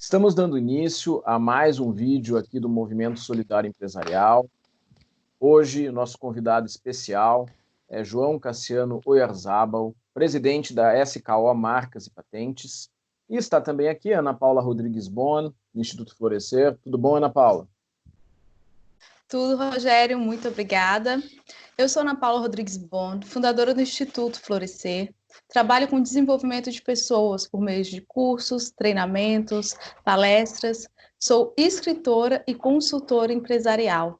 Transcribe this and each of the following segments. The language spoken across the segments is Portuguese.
Estamos dando início a mais um vídeo aqui do Movimento Solidário Empresarial. Hoje, o nosso convidado especial é João Cassiano Oyarzabal, presidente da SKO Marcas e Patentes. E está também aqui a Ana Paula Rodrigues Bon, do Instituto Florescer. Tudo bom, Ana Paula? Tudo, Rogério, muito obrigada. Eu sou Ana Paula Rodrigues Bon, fundadora do Instituto Florescer. Trabalho com desenvolvimento de pessoas por meio de cursos, treinamentos, palestras. Sou escritora e consultora empresarial.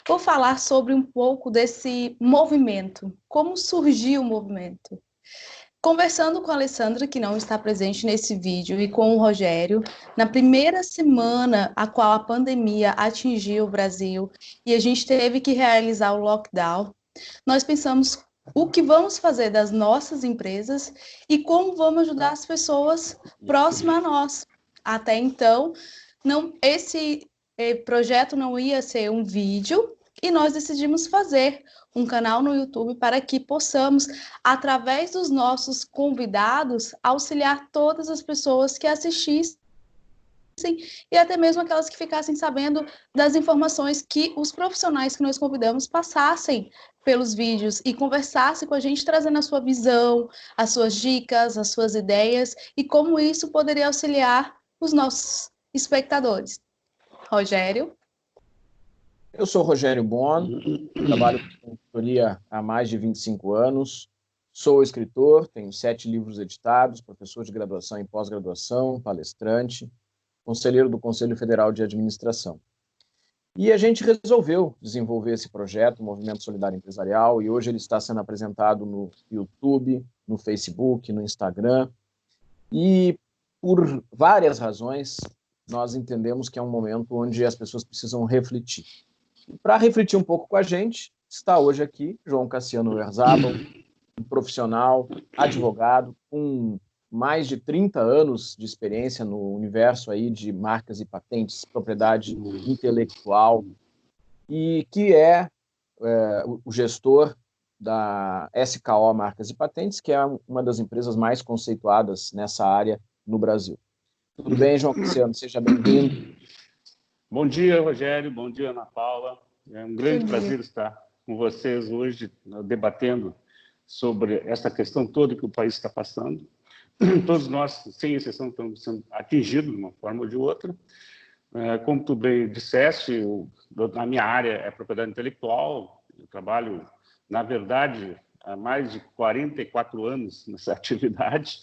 Vou falar sobre um pouco desse movimento, como surgiu o movimento. Conversando com a Alessandra, que não está presente nesse vídeo, e com o Rogério, na primeira semana a qual a pandemia atingiu o Brasil e a gente teve que realizar o lockdown, nós pensamos o que vamos fazer das nossas empresas e como vamos ajudar as pessoas próximas a nós. Até então, esse projeto não ia ser um vídeo e nós decidimos fazer um canal no YouTube para que possamos, através dos nossos convidados, auxiliar todas as pessoas que assistissem e até mesmo aquelas que ficassem sabendo das informações que os profissionais que nós convidamos passassem pelos vídeos e conversassem com a gente, trazendo a sua visão, as suas dicas, as suas ideias e como isso poderia auxiliar os nossos espectadores. Rogério? Eu sou Rogério Bon, trabalho com consultoria há mais de 25 anos, sou escritor, tenho 7 livros editados, professor de graduação e pós-graduação, palestrante, conselheiro do Conselho Federal de Administração. E a gente resolveu desenvolver esse projeto, o Movimento Solidário Empresarial, e hoje ele está sendo apresentado no YouTube, no Facebook, no Instagram, e por várias razões nós entendemos que é um momento onde as pessoas precisam refletir. Para refletir um pouco com a gente, está hoje aqui João Cassiano Oyarzabal, um profissional, advogado, com mais de 30 anos de experiência no universo aí de marcas e patentes, propriedade intelectual, e que é o gestor da SKO Marcas e Patentes, que é uma das empresas mais conceituadas nessa área no Brasil. Tudo bem, João Cassiano? Seja bem-vindo. Bom dia, Rogério. Bom dia, Ana Paula. É um grande prazer estar com vocês hoje, debatendo sobre essa questão toda que o país está passando. Todos nós, sem exceção, estamos sendo atingidos de uma forma ou de outra. Como tu bem disseste, na minha área é propriedade intelectual. Eu trabalho, na verdade, há mais de 44 anos nessa atividade.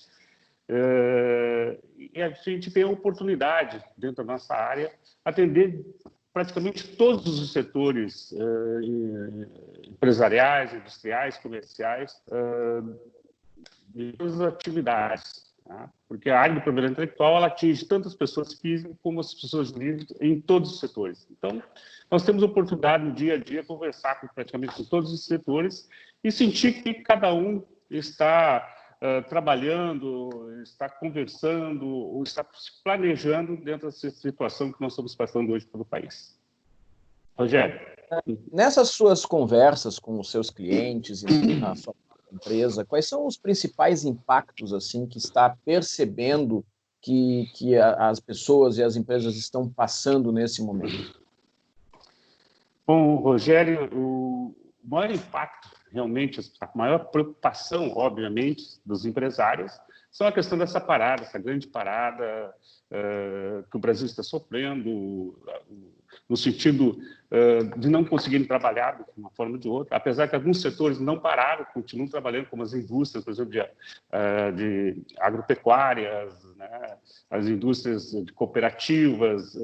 E a gente tem a oportunidade, dentro da nossa área, atender praticamente todos os setores empresariais, industriais, comerciais, de todas as atividades. Tá? Porque a área do propriedade intelectual ela atinge tanto as pessoas físicas como as pessoas jurídicas em todos os setores. Então, nós temos a oportunidade no dia a dia de conversar praticamente com todos os setores e sentir que cada um está trabalhando, está conversando ou está planejando dentro dessa situação que nós estamos passando hoje pelo país. Rogério? Nessas suas conversas com os seus clientes e na sua empresa, quais são os principais impactos assim que está percebendo que as pessoas e as empresas estão passando nesse momento? Bom, Rogério, o maior impacto, realmente, a maior preocupação, obviamente, dos empresários são a questão dessa parada, essa grande parada que o Brasil está sofrendo, no sentido de não conseguirem trabalhar de uma forma ou de outra, apesar que alguns setores não pararam, continuam trabalhando, como as indústrias, por exemplo, de agropecuárias, né? As indústrias de cooperativas,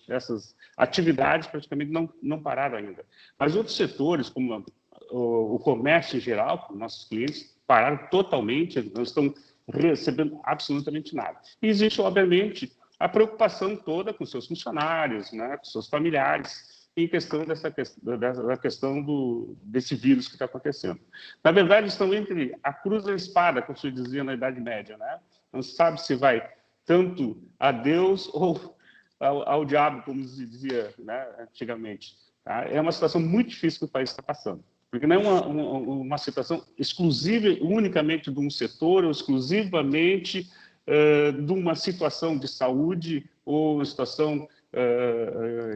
essas atividades praticamente não pararam ainda. Mas outros setores, como o comércio em geral, nossos clientes, pararam totalmente, não estão recebendo absolutamente nada. E existe, obviamente, a preocupação toda com seus funcionários, né, com seus familiares, em questão da questão desse vírus que está acontecendo. Na verdade, estão entre a cruz e a espada, como se dizia na Idade Média, né? Não se sabe se vai tanto a Deus ou ao diabo, como se dizia, né, antigamente. Tá? É uma situação muito difícil que o país está passando. Porque não é uma situação exclusiva, unicamente de um setor, ou exclusivamente de uma situação de saúde ou situação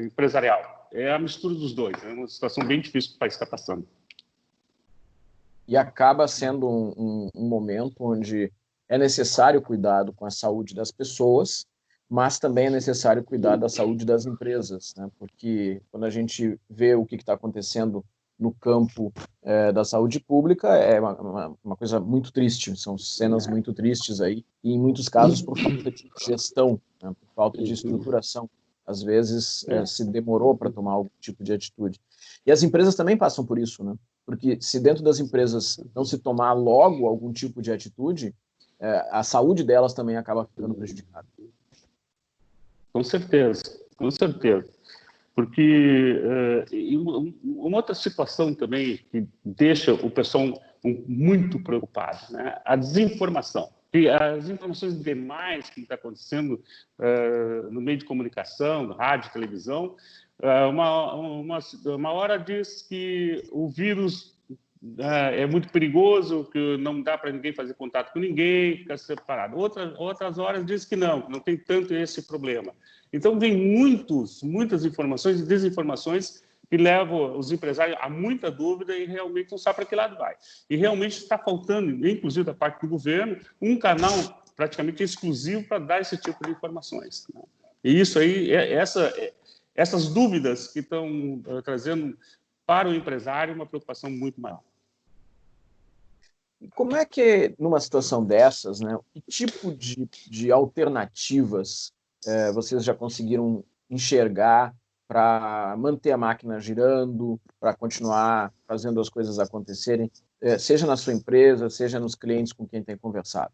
empresarial. É a mistura dos dois. É uma situação bem difícil que o país está passando. E acaba sendo um momento onde é necessário cuidado com a saúde das pessoas, mas também é necessário cuidar da saúde das empresas, né? Porque quando a gente vê o que está acontecendo no campo da saúde pública, é uma coisa muito triste, são cenas muito tristes aí, e em muitos casos por falta de gestão, né? Por falta de estruturação. Às vezes se demorou para tomar algum tipo de atitude. E as empresas também passam por isso, né? Porque se dentro das empresas não se tomar logo algum tipo de atitude, a saúde delas também acaba ficando prejudicada. Com certeza, com certeza. Porque uma outra situação também que deixa o pessoal muito preocupado, né? A desinformação. E as informações demais que está acontecendo no meio de comunicação, rádio, televisão, uma hora diz que o vírus é muito perigoso, que não dá para ninguém fazer contato com ninguém, fica separado. Outras horas diz que não tem tanto esse problema. Então, vem muitas informações e desinformações que levam os empresários a muita dúvida e realmente não sabe para que lado vai. E realmente está faltando, inclusive da parte do governo, um canal praticamente exclusivo para dar esse tipo de informações, né? E isso aí, essas dúvidas que estão trazendo para o empresário uma preocupação muito maior. Como é que, numa situação dessas, né, que tipo de alternativas vocês já conseguiram enxergar para manter a máquina girando, para continuar fazendo as coisas acontecerem, seja na sua empresa, seja nos clientes com quem tem conversado?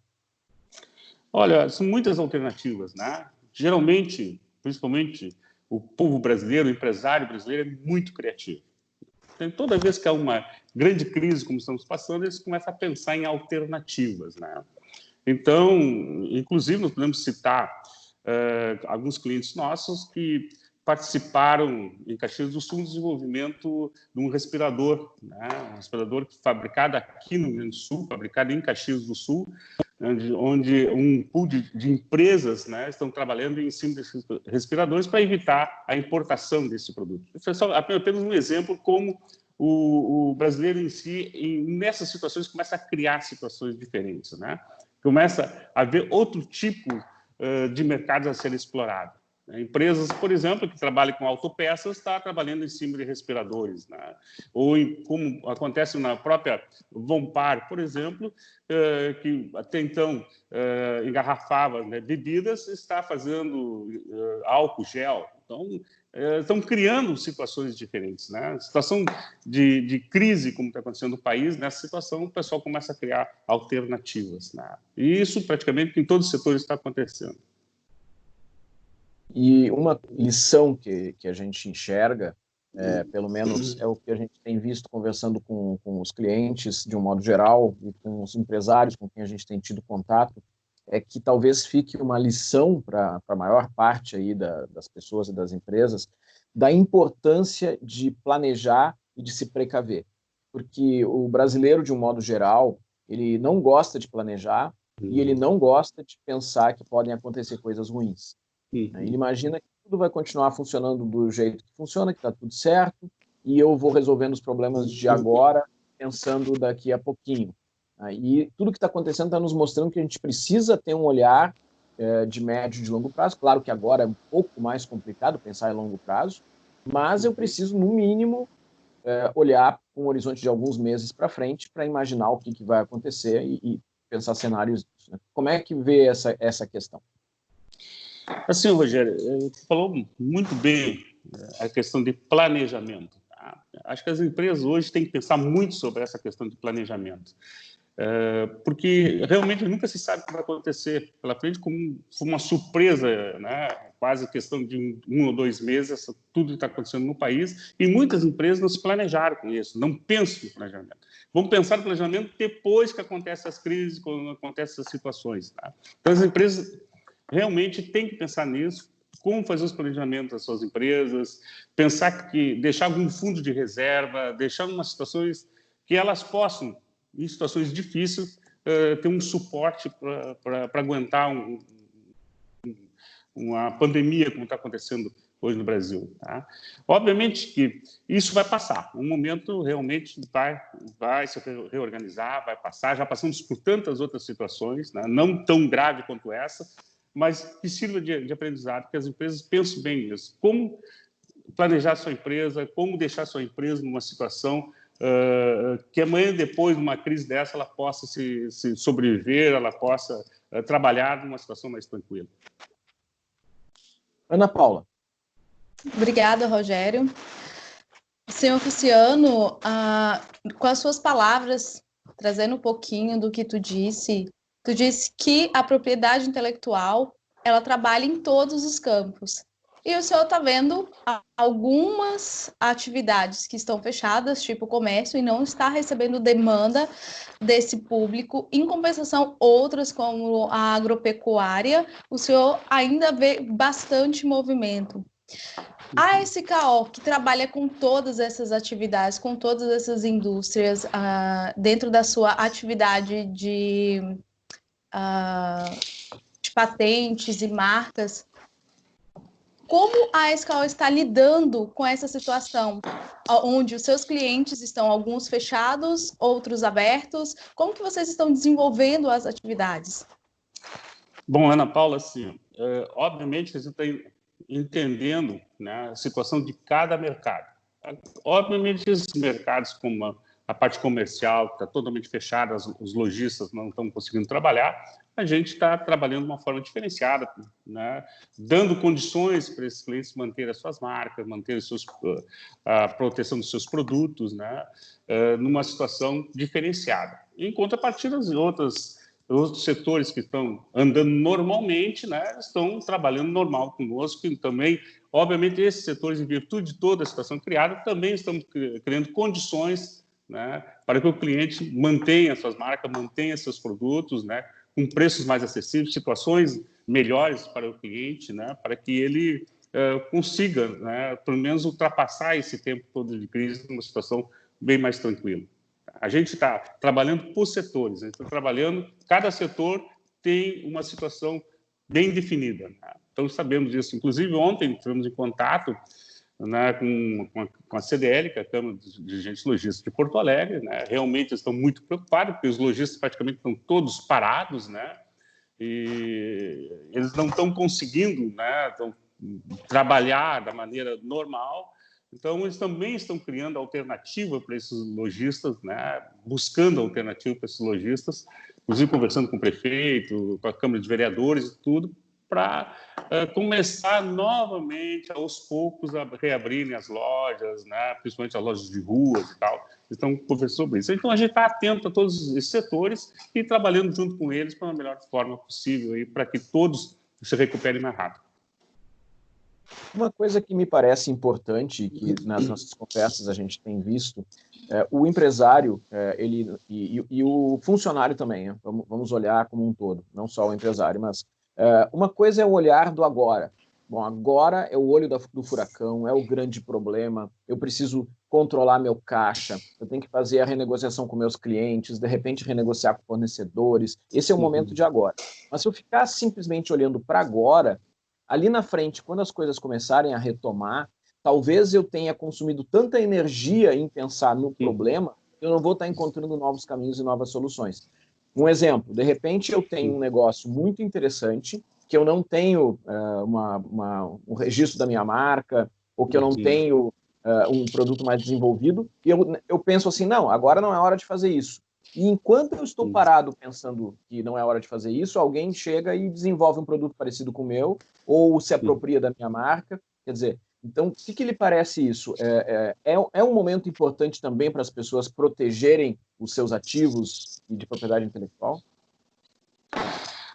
Olha, são muitas alternativas, né? Geralmente, principalmente o povo brasileiro, o empresário brasileiro é muito criativo. Então, toda vez que há uma grande crise, como estamos passando, eles começam a pensar em alternativas, né? Então, inclusive, nós podemos citar alguns clientes nossos que participaram em Caxias do Sul no desenvolvimento de um respirador, né? Um respirador fabricado aqui no Rio Grande do Sul, fabricado em Caxias do Sul, onde um pool de empresas, né, estão trabalhando em cima desses respiradores para evitar a importação desse produto. Isso é só apenas um exemplo como o brasileiro em si, nessas situações, começa a criar situações diferentes, né? Começa a haver outro tipo de mercados a ser explorado. Empresas, por exemplo, que trabalham com autopeças, estão trabalhando em cima de respiradores, né? Ou como acontece na própria Vompar, por exemplo, que até então engarrafava, né, bebidas, está fazendo álcool gel. Então, estão criando situações diferentes, né? Situação de crise, como está acontecendo no país, nessa situação o pessoal começa a criar alternativas, né? E isso praticamente em todos os setores está acontecendo. E uma lição que a gente enxerga, pelo menos é o que a gente tem visto conversando com os clientes, de um modo geral, e com os empresários com quem a gente tem tido contato, é que talvez fique uma lição para a maior parte aí das pessoas e das empresas, da importância de planejar e de se precaver. Porque o brasileiro, de um modo geral, ele não gosta de planejar e ele não gosta de pensar que podem acontecer coisas ruins. Ele imagina que tudo vai continuar funcionando do jeito que funciona, que está tudo certo, e eu vou resolvendo os problemas de agora, pensando daqui a pouquinho. E tudo que está acontecendo está nos mostrando que a gente precisa ter um olhar de médio e de longo prazo. Claro que agora é um pouco mais complicado pensar em longo prazo, mas eu preciso, no mínimo, olhar com um horizonte de alguns meses para frente para imaginar o que vai acontecer e pensar cenários. Né? Como é que vê essa questão? Assim, Rogério, você falou muito bem a questão de planejamento. Tá? Acho que as empresas hoje têm que pensar muito sobre essa questão de planejamento, porque realmente nunca se sabe o que vai acontecer pela frente, como uma surpresa, né? Quase questão de um ou 2 meses, tudo que está acontecendo no país, e muitas empresas não se planejaram com isso, não pensam no planejamento. Vão pensar no planejamento depois que acontecem as crises, quando acontecem as situações. Tá? Então, as empresas realmente têm que pensar nisso, como fazer os planejamentos das suas empresas, pensar que deixar algum fundo de reserva, deixar umas situações que elas possam, em situações difíceis, ter um suporte para aguentar uma pandemia como está acontecendo hoje no Brasil. Tá? Obviamente que isso vai passar. Um momento realmente vai se reorganizar, vai passar. Já passamos por tantas outras situações, né? Não tão grave quanto essa, mas que sirva de aprendizado, que as empresas pensem bem nisso. Como planejar sua empresa, como deixar sua empresa numa situação que amanhã, depois de uma crise dessa, ela possa se sobreviver, ela possa trabalhar numa situação mais tranquila. Ana Paula. Obrigada, Rogério. Senhor Luciano, com as suas palavras, trazendo um pouquinho do que tu disse que a propriedade intelectual, ela trabalha em todos os campos. E o senhor está vendo algumas atividades que estão fechadas, tipo comércio, e não está recebendo demanda desse público. Em compensação, outras, como a agropecuária, o senhor ainda vê bastante movimento. A SKO, que trabalha com todas essas atividades, com todas essas indústrias, dentro da sua atividade de patentes e marcas, como a SKO está lidando com essa situação, onde os seus clientes estão, alguns fechados, outros abertos? Como que vocês estão desenvolvendo as atividades? Bom, Ana Paula, assim, obviamente, a gente está entendendo, né, a situação de cada mercado. Obviamente, esses mercados, como a parte comercial, que está totalmente fechada, os lojistas não estão conseguindo trabalhar, a gente está trabalhando de uma forma diferenciada, né, dando condições para esses clientes manterem as suas marcas, manterem a proteção dos seus produtos, né, numa situação diferenciada. Em contrapartida, as outros setores que estão andando normalmente, né, estão trabalhando normal conosco, e também, obviamente, esses setores, em virtude de toda a situação criada, também estamos criando condições, né, para que o cliente mantenha suas marcas, mantenha seus produtos, né, com preços mais acessíveis, situações melhores para o cliente, né, para que ele consiga, né, pelo menos, ultrapassar esse tempo todo de crise numa situação bem mais tranquila. A gente está trabalhando por setores, a gente está trabalhando, cada setor tem uma situação bem definida. Né? Então, sabemos disso. Inclusive, ontem tivemos em contato, né, com a CDL, que é a Câmara dos Dirigentes Lojistas de Porto Alegre. Né? Realmente estão muito preocupados, porque os lojistas praticamente estão todos parados, né? E eles não estão conseguindo, né, trabalhar da maneira normal. Então, eles também estão criando alternativa para esses lojistas, né? Buscando alternativa para esses lojistas, inclusive conversando com o prefeito, com a Câmara de Vereadores e tudo, para começar novamente, aos poucos, a reabrirem as lojas, né? Principalmente as lojas de ruas e tal. Estão conversando sobre isso. Então, a gente está atento a todos esses setores e trabalhando junto com eles para a melhor forma possível, para que todos se recuperem mais rápido. Uma coisa que me parece importante, que nas nossas conversas a gente tem visto, o empresário e o funcionário também, né? Vamos olhar como um todo, não só o empresário, mas uma coisa é o olhar do agora. Bom, agora é o olho do furacão, é o grande problema, eu preciso controlar meu caixa, eu tenho que fazer a renegociação com meus clientes, de repente renegociar com fornecedores, esse é o momento de agora. Mas se eu ficar simplesmente olhando para agora, ali na frente, quando as coisas começarem a retomar, talvez eu tenha consumido tanta energia em pensar no problema, que eu não vou estar encontrando novos caminhos e novas soluções. Um exemplo, de repente eu tenho um negócio muito interessante, que eu não tenho um registro da minha marca, ou que eu não tenho um produto mais desenvolvido, e eu penso assim, não, agora não é hora de fazer isso. E enquanto eu estou parado pensando que não é hora de fazer isso, alguém chega e desenvolve um produto parecido com o meu, ou se apropria da minha marca. Quer dizer, então, o que lhe parece isso? É um momento importante também para as pessoas protegerem os seus ativos de propriedade intelectual?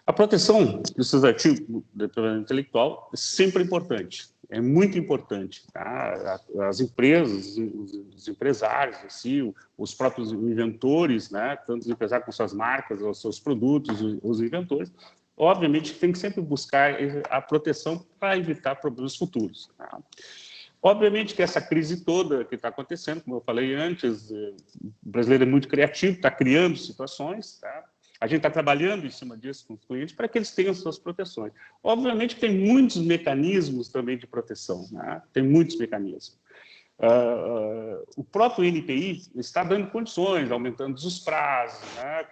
A proteção dos seus ativos de propriedade intelectual é sempre importante, é muito importante. Tá? As empresas, os empresários, assim, os próprios inventores, né? Tanto os empresários com suas marcas, os seus produtos, os inventores, obviamente tem que sempre buscar a proteção para evitar problemas futuros. Tá? Obviamente que essa crise toda que está acontecendo, como eu falei antes, o brasileiro é muito criativo, está criando situações, tá? A gente está trabalhando em cima disso com os clientes para que eles tenham suas proteções. Obviamente, tem muitos mecanismos também de proteção, né? Tem muitos mecanismos. O próprio NPI está dando condições, aumentando os prazos, né?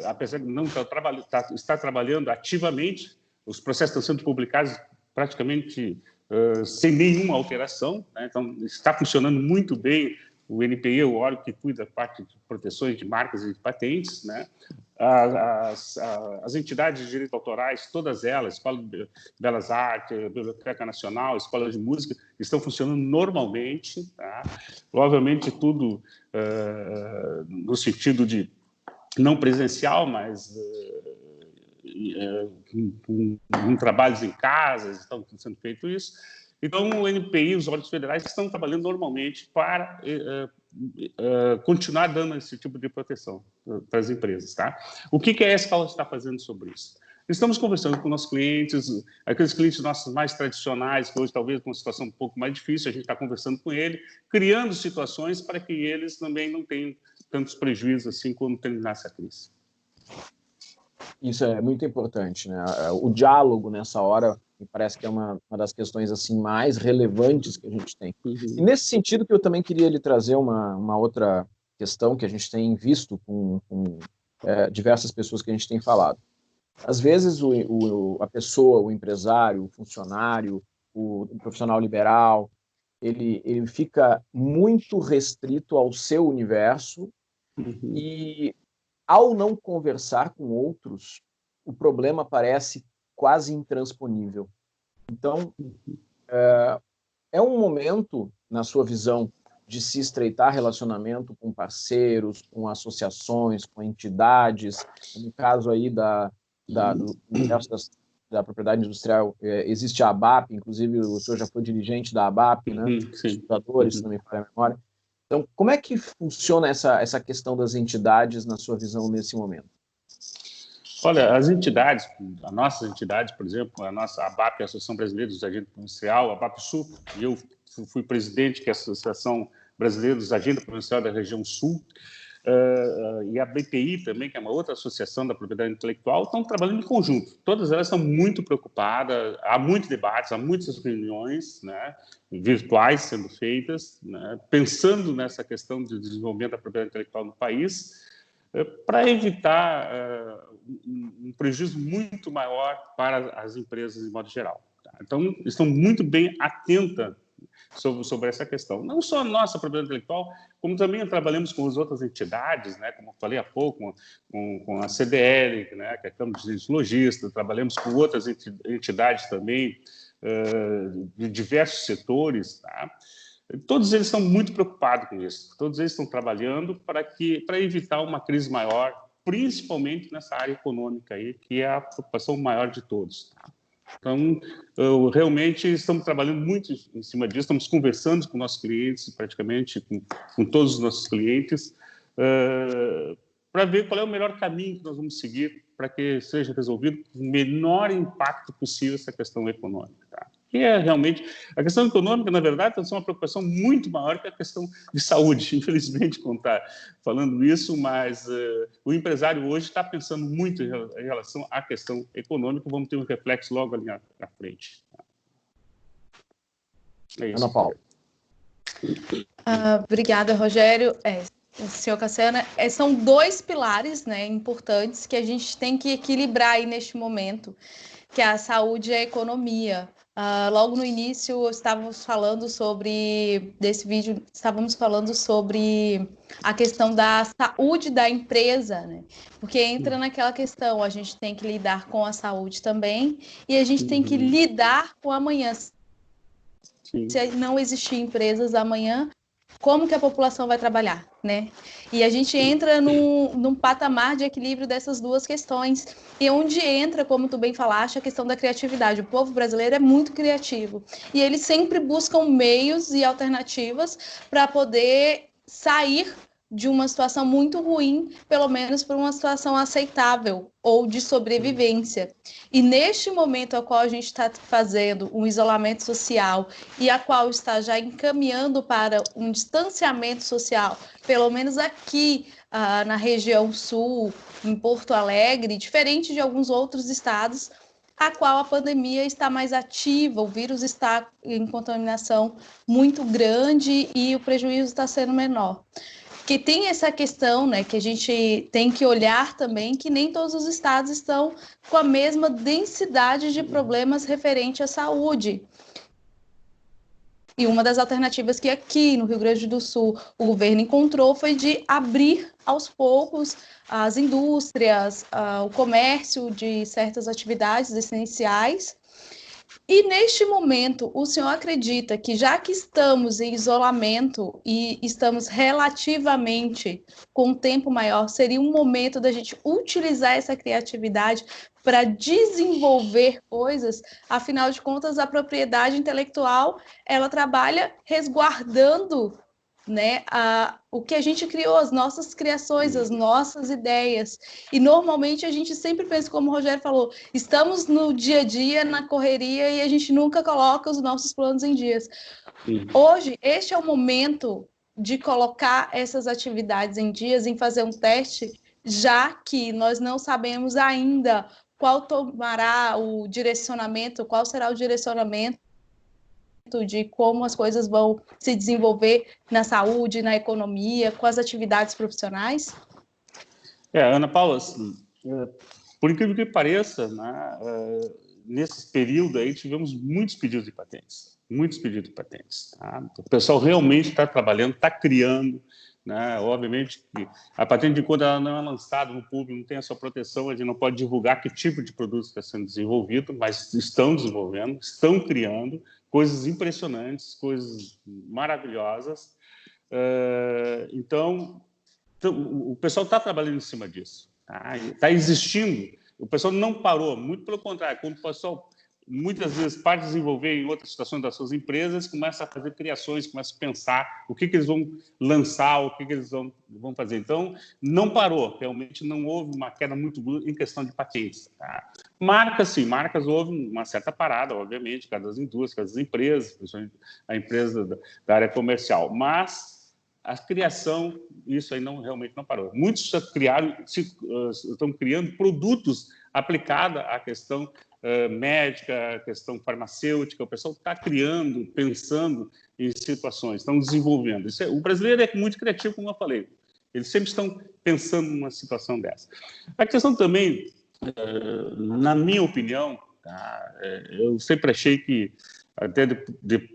Apesar de não estar trabalhando ativamente, os processos estão sendo publicados praticamente sem nenhuma alteração, né? Então, está funcionando muito bem. O NPI é o órgão que cuida da parte de proteções de marcas e de patentes, né? As entidades de direitos autorais, todas elas, Escola de Belas Artes, Biblioteca Nacional, Escola de Música, estão funcionando normalmente, tá? Provavelmente tudo no sentido de não presencial, mas com trabalhos em casas, estão sendo feito isso. Então, o NPI, os órgãos federais, estão trabalhando normalmente para continuar dando esse tipo de proteção para as empresas. Tá? O que a Escala está fazendo sobre isso? Estamos conversando com nossos clientes, aqueles clientes nossos mais tradicionais, que hoje talvez com uma situação um pouco mais difícil, a gente está conversando com ele, criando situações para que eles também não tenham tantos prejuízos assim quando terminar essa crise. Isso é muito importante, né? O diálogo nessa hora me parece que é uma das questões assim mais relevantes que a gente tem. E nesse sentido que eu também queria lhe trazer uma outra questão que a gente tem visto com diversas pessoas que a gente tem falado. Às vezes a pessoa, o empresário, o funcionário, o profissional liberal, ele fica muito restrito ao seu universo e ao não conversar com outros, o problema parece quase intransponível. Então, é um momento, na sua visão, de se estreitar relacionamento com parceiros, com associações, com entidades. No caso aí do universo da propriedade industrial, existe a ABAP, inclusive o senhor já foi dirigente da ABAP, né? Estudadores, se não me falha a memória. Então, como é que funciona essa questão das entidades, na sua visão, nesse momento? Olha, as entidades, a nossa entidade, por exemplo, a nossa ABAP, a Associação Brasileira dos Agentes Comercial, a ABAP Sul, e eu fui presidente, que é a Associação Brasileira dos Agentes Comercial da região Sul, e a BPI também, que é uma outra associação da propriedade intelectual, estão trabalhando em conjunto. Todas elas estão muito preocupadas, há muitos debates, há muitas reuniões, né, virtuais sendo feitas, né, pensando nessa questão de desenvolvimento da propriedade intelectual no país, para evitar um prejuízo muito maior para as empresas de modo geral. Tá? Então, estão muito bem atentas sobre essa questão. Não só a nossa propriedade intelectual, como também trabalhamos com as outras entidades, né, como eu falei há pouco, com a CDL, né, que é a Câmara dos Lojistas, trabalhamos com outras entidades também, de diversos setores, tá? Todos eles estão muito preocupados com isso, todos eles estão trabalhando para evitar uma crise maior, principalmente nessa área econômica aí, que é a preocupação maior de todos. Tá? Então, realmente estamos trabalhando muito em cima disso, estamos conversando com nossos clientes, praticamente com todos os nossos clientes, para ver qual é o melhor caminho que nós vamos seguir para que seja resolvido com o menor impacto possível essa questão econômica. Tá? Que é realmente... A questão econômica, na verdade, é uma preocupação muito maior que a questão de saúde, infelizmente, quando está falando isso, mas o empresário hoje está pensando muito em relação à questão econômica, vamos ter um reflexo logo ali à frente. É isso. Ana Paula. Obrigada, Rogério. Senhor Cassiano, são dois pilares, né, importantes que a gente tem que equilibrar aí neste momento, que é a saúde e a economia. Logo no início, estávamos falando sobre a questão da saúde da empresa, né? Porque entra naquela questão, a gente tem que lidar com a saúde também e a gente tem que lidar com amanhã. Sim. Se não existir empresas amanhã, como que a população vai trabalhar, né? E a gente entra num patamar de equilíbrio dessas duas questões, e onde entra, como tu bem falaste, a questão da criatividade. O povo brasileiro é muito criativo, e eles sempre buscam meios e alternativas para poder sair de uma situação muito ruim, pelo menos para uma situação aceitável ou de sobrevivência. E neste momento ao qual a gente está fazendo um isolamento social e a qual está já encaminhando para um distanciamento social, pelo menos aqui na região sul, em Porto Alegre, diferente de alguns outros estados, a qual a pandemia está mais ativa, o vírus está em contaminação muito grande e o prejuízo está sendo menor. Que tem essa questão, né, que a gente tem que olhar também, que nem todos os estados estão com a mesma densidade de problemas referente à saúde. E uma das alternativas que aqui no Rio Grande do Sul o governo encontrou foi de abrir aos poucos as indústrias, o comércio de certas atividades essenciais. E neste momento, o senhor acredita que, já que estamos em isolamento e estamos relativamente com um tempo maior, seria um momento da gente utilizar essa criatividade para desenvolver coisas? Afinal de contas, a propriedade intelectual, ela trabalha resguardando, né, o que a gente criou, as nossas criações, as nossas ideias. E normalmente a gente sempre pensa, como o Rogério falou, estamos no dia a dia, na correria, e a gente nunca coloca os nossos planos em dias. Hoje, este é o momento de colocar essas atividades em dias, em fazer um teste, já que nós não sabemos ainda qual tomará o direcionamento, qual será o direcionamento de como as coisas vão se desenvolver na saúde, na economia, com as atividades profissionais? Ana Paula, por incrível que pareça, né, nesse período aí tivemos muitos pedidos de patentes, Tá? O pessoal realmente está trabalhando, está criando, né? Obviamente que a patente de quando ela não é lançada no público, não tem a sua proteção, a gente não pode divulgar que tipo de produto está sendo desenvolvido, mas estão desenvolvendo, estão criando coisas impressionantes, coisas maravilhosas. Então, o pessoal está trabalhando em cima disso, está existindo. O pessoal não parou, muito pelo contrário, quando o pessoal muitas vezes para desenvolver em outras situações das suas empresas, começa a fazer criações, começa a pensar o que eles vão lançar, o que eles vão fazer. Então, não parou, realmente não houve uma queda muito dura em questão de patentes. Tá? Marcas, sim, marcas houve uma certa parada, obviamente, cada das indústrias, cada das empresas, principalmente a empresa da área comercial, mas a criação, isso aí realmente não parou. Muitos estão criando produtos aplicados à questão médica, a questão farmacêutica. O pessoal está criando, pensando em situações, estão desenvolvendo. O brasileiro é muito criativo, como eu falei. Eles sempre estão pensando numa situação dessa. A questão também, na minha opinião, eu sempre achei que, até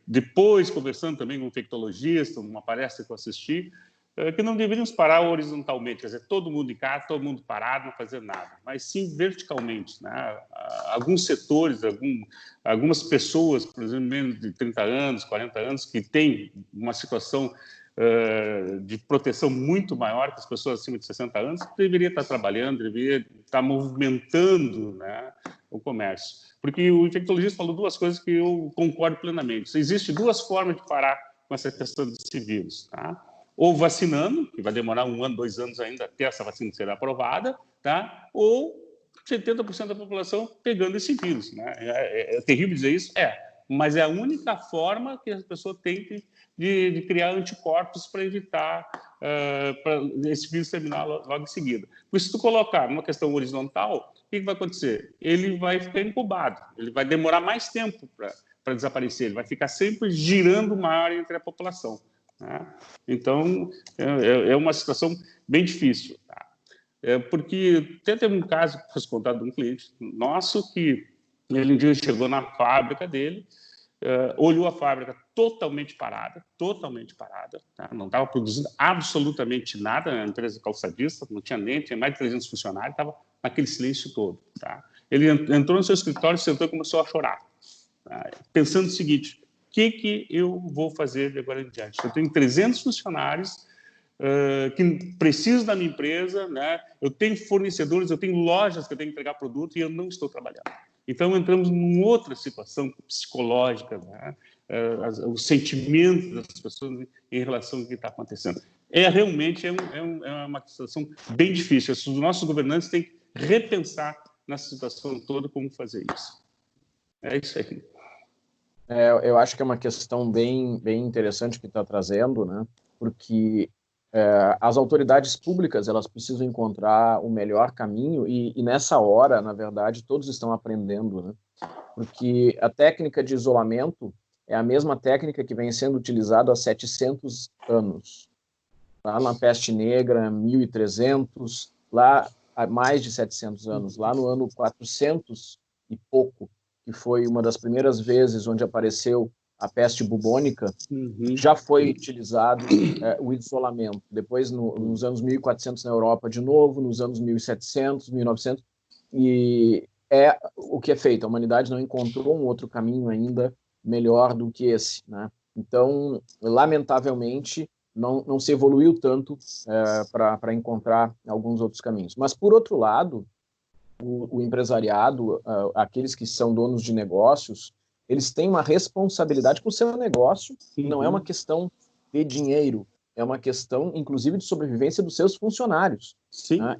depois, conversando também com um infectologista, numa palestra que eu assisti, que não deveríamos parar horizontalmente, quer dizer, todo mundo em casa, todo mundo parado, não fazer nada, mas sim verticalmente. Né? Alguns setores, algumas pessoas, por exemplo, menos de 30 anos, 40 anos, que têm uma situação de proteção muito maior que as pessoas acima de 60 anos, deveria estar trabalhando, deveria estar movimentando, né, o comércio. Porque o infectologista falou duas coisas que eu concordo plenamente. Existem duas formas de parar com essa questão desse vírus. Tá? Ou vacinando, que vai demorar 1 ano, 2 anos ainda até essa vacina ser aprovada, tá? Ou 70% da população pegando esse vírus. Né? É terrível dizer isso? Mas é a única forma que a pessoa tem de criar anticorpos para evitar para esse vírus terminar logo em seguida. Porque se tu colocar numa questão horizontal, o que vai acontecer? Ele vai ficar incubado, ele vai demorar mais tempo para desaparecer, ele vai ficar sempre girando uma área entre a população. Tá? Então, é uma situação bem difícil. Tá? Porque até teve um caso que foi contado de um cliente nosso que ele um dia chegou na fábrica dele, olhou a fábrica totalmente parada, tá? Não estava produzindo absolutamente nada, a empresa calçadista, não tinha mais de 300 funcionários, estava naquele silêncio todo. Tá? Ele entrou no seu escritório, sentou e começou a chorar, tá? Pensando o seguinte: o que eu vou fazer de agora em diante? Eu tenho 300 funcionários que precisam da minha empresa, né? Eu tenho fornecedores, eu tenho lojas que eu tenho que entregar produto e eu não estou trabalhando. Então, entramos numa outra situação psicológica, né? Os sentimentos das pessoas em relação ao que está acontecendo. Realmente uma situação bem difícil. Os nossos governantes têm que repensar nessa situação toda como fazer isso. É isso aí. Eu acho que é uma questão bem interessante que está trazendo, né? Porque as autoridades públicas, elas precisam encontrar o melhor caminho e nessa hora, na verdade, todos estão aprendendo, né? Porque a técnica de isolamento é a mesma técnica que vem sendo utilizada há 700 anos. Lá na Peste Negra, 1300, lá há mais de 700 anos, lá no ano 400 e pouco, que foi uma das primeiras vezes onde apareceu a peste bubônica, já foi utilizado o isolamento. Depois, nos anos 1400 na Europa de novo, nos anos 1700, 1900, e é o que é feito. A humanidade não encontrou um outro caminho ainda melhor do que esse, né? Então, lamentavelmente, não se evoluiu tanto para encontrar alguns outros caminhos. Mas, por outro lado, o empresariado, aqueles que são donos de negócios, eles têm uma responsabilidade com o seu negócio, não é uma questão de dinheiro, é uma questão, inclusive, de sobrevivência dos seus funcionários. Sim. Né?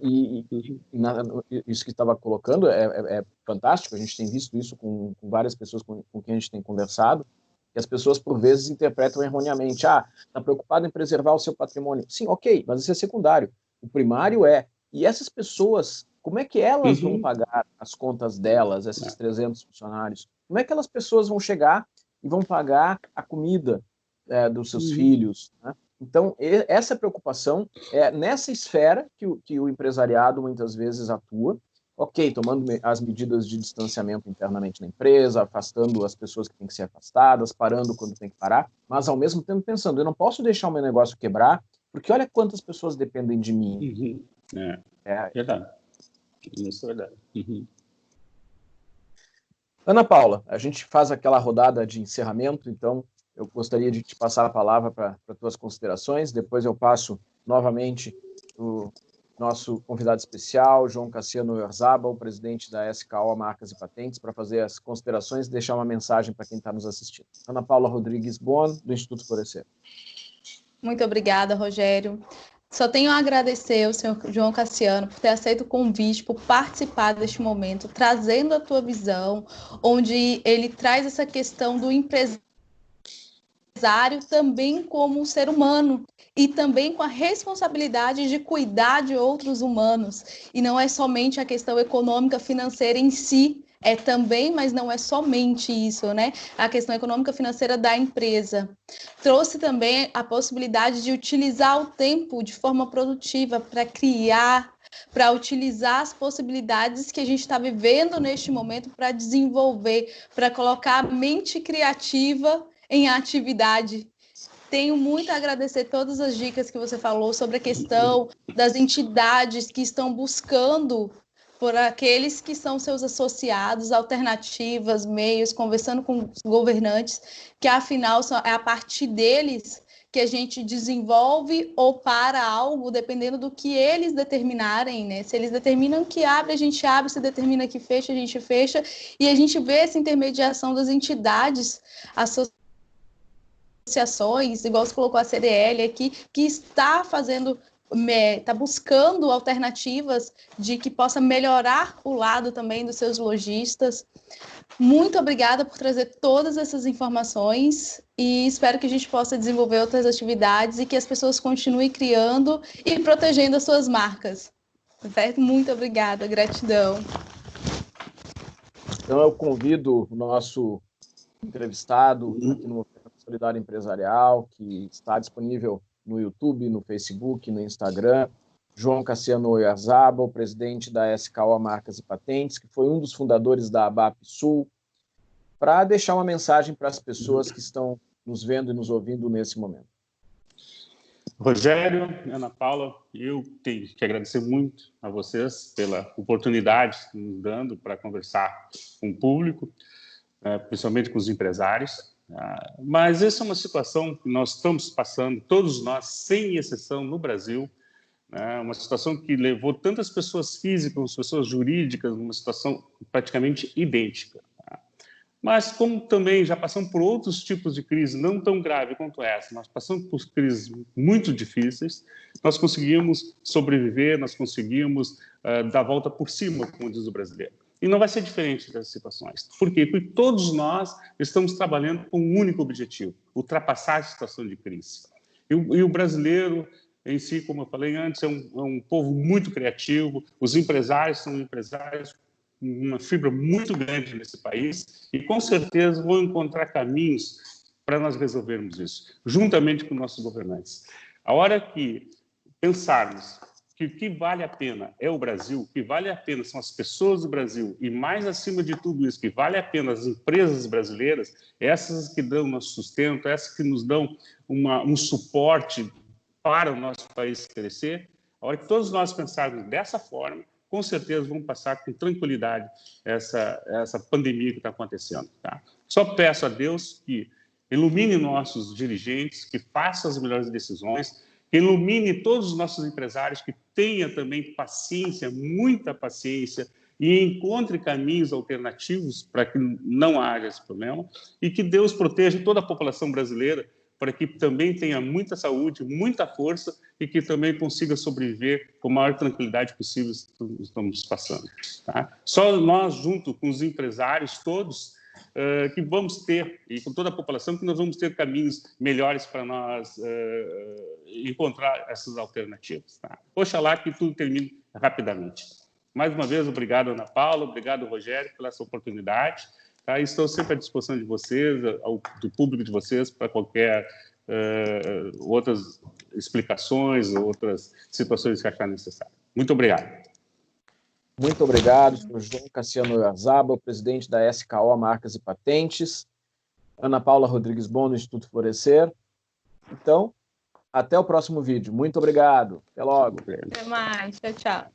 Isso que estava colocando é fantástico, a gente tem visto isso com várias pessoas com quem a gente tem conversado, que as pessoas, por vezes, interpretam erroneamente. Está preocupado em preservar o seu patrimônio. Sim, ok, mas isso é secundário. O primário e essas pessoas, como é que elas vão pagar as contas delas, esses 300 funcionários? Como é que aquelas pessoas vão chegar e vão pagar a comida dos seus filhos? Né? Então, essa preocupação é nessa esfera que o empresariado muitas vezes atua, ok, tomando as medidas de distanciamento internamente na empresa, afastando as pessoas que têm que ser afastadas, parando quando tem que parar, mas ao mesmo tempo pensando, eu não posso deixar o meu negócio quebrar, porque olha quantas pessoas dependem de mim. Verdade. Isso é verdade. Ana Paula, a gente faz aquela rodada de encerramento, então eu gostaria de te passar a palavra para tuas considerações, depois eu passo novamente o nosso convidado especial, João Cassiano Oyarzabal, presidente da SKO Marcas e Patentes, para fazer as considerações e deixar uma mensagem para quem está nos assistindo. Ana Paula Rodrigues Bon, do Instituto Florescer. Muito obrigada, Rogério. Só tenho a agradecer ao senhor João Cassiano por ter aceito o convite, por participar deste momento, trazendo a tua visão, onde ele traz essa questão do empresário também como um ser humano e também com a responsabilidade de cuidar de outros humanos. E não é somente a questão econômica, financeira em si, é também, mas não é somente isso, né? A questão econômica financeira da empresa. Trouxe também a possibilidade de utilizar o tempo de forma produtiva para criar, para utilizar as possibilidades que a gente está vivendo neste momento para desenvolver, para colocar a mente criativa em atividade. Tenho muito a agradecer todas as dicas que você falou sobre a questão das entidades que estão buscando por aqueles que são seus associados, alternativas, meios, conversando com os governantes, que afinal é a partir deles que a gente desenvolve ou para algo, dependendo do que eles determinarem, né? Se eles determinam que abre, a gente abre, se determina que fecha, a gente fecha, e a gente vê essa intermediação das entidades, associações, igual você colocou a CDL aqui, que está fazendo, está buscando alternativas de que possa melhorar o lado também dos seus lojistas. Muito obrigada por trazer todas essas informações e espero que a gente possa desenvolver outras atividades e que as pessoas continuem criando e protegendo as suas marcas. Certo? Muito obrigada, gratidão. Então eu convido o nosso entrevistado aqui no Movimento Solidário Empresarial, que está disponível no YouTube, no Facebook, no Instagram, João Cassiano Oyarzabal, presidente da SKO Marcas e Patentes, que foi um dos fundadores da ABAP Sul, para deixar uma mensagem para as pessoas que estão nos vendo e nos ouvindo nesse momento. Rogério, Ana Paula, eu tenho que agradecer muito a vocês pela oportunidade que nos dando para conversar com o público, principalmente com os empresários. Mas essa é uma situação que nós estamos passando, todos nós, sem exceção, no Brasil, uma situação que levou tantas pessoas físicas, pessoas jurídicas, numa situação praticamente idêntica. Mas como também já passamos por outros tipos de crise, não tão grave quanto essa, nós passamos por crises muito difíceis, nós conseguimos sobreviver, nós conseguimos dar a volta por cima, como diz o brasileiro. E não vai ser diferente dessas situações. Por quê? Porque todos nós estamos trabalhando com um único objetivo, ultrapassar a situação de crise. E o brasileiro, em si, como eu falei antes, é um povo muito criativo, os empresários são empresários com uma fibra muito grande nesse país e, com certeza, vão encontrar caminhos para nós resolvermos isso, juntamente com nossos governantes. A hora que pensarmos que o que vale a pena é o Brasil, o que vale a pena são as pessoas do Brasil, e mais acima de tudo isso, que vale a pena as empresas brasileiras, essas que dão nosso sustento, essas que nos dão um suporte para o nosso país crescer, a hora que todos nós pensarmos dessa forma, com certeza vamos passar com tranquilidade essa pandemia que está acontecendo. Tá? Só peço a Deus que ilumine nossos dirigentes, que faça as melhores decisões, que ilumine todos os nossos empresários, que tenha também paciência, muita paciência, e encontre caminhos alternativos para que não haja esse problema, e que Deus proteja toda a população brasileira, para que também tenha muita saúde, muita força, e que também consiga sobreviver com a maior tranquilidade possível que estamos passando. Tá? Só nós, junto com os empresários todos, que vamos ter, e com toda a população, que nós vamos ter caminhos melhores para nós encontrar essas alternativas. Tá? Oxalá que tudo termine rapidamente. Mais uma vez, obrigado, Ana Paula, obrigado, Rogério, pela essa oportunidade. Tá? Estou sempre à disposição de vocês, do público de vocês, para qualquer outras explicações, outras situações que acharem necessário. Muito obrigado. Muito obrigado, senhor João Cassiano Oyarzabal, presidente da SKO Marcas e Patentes, Ana Paula Rodrigues Bon, do Instituto Florescer. Então, até o próximo vídeo. Muito obrigado. Até logo. Até mais. Tchau, tchau.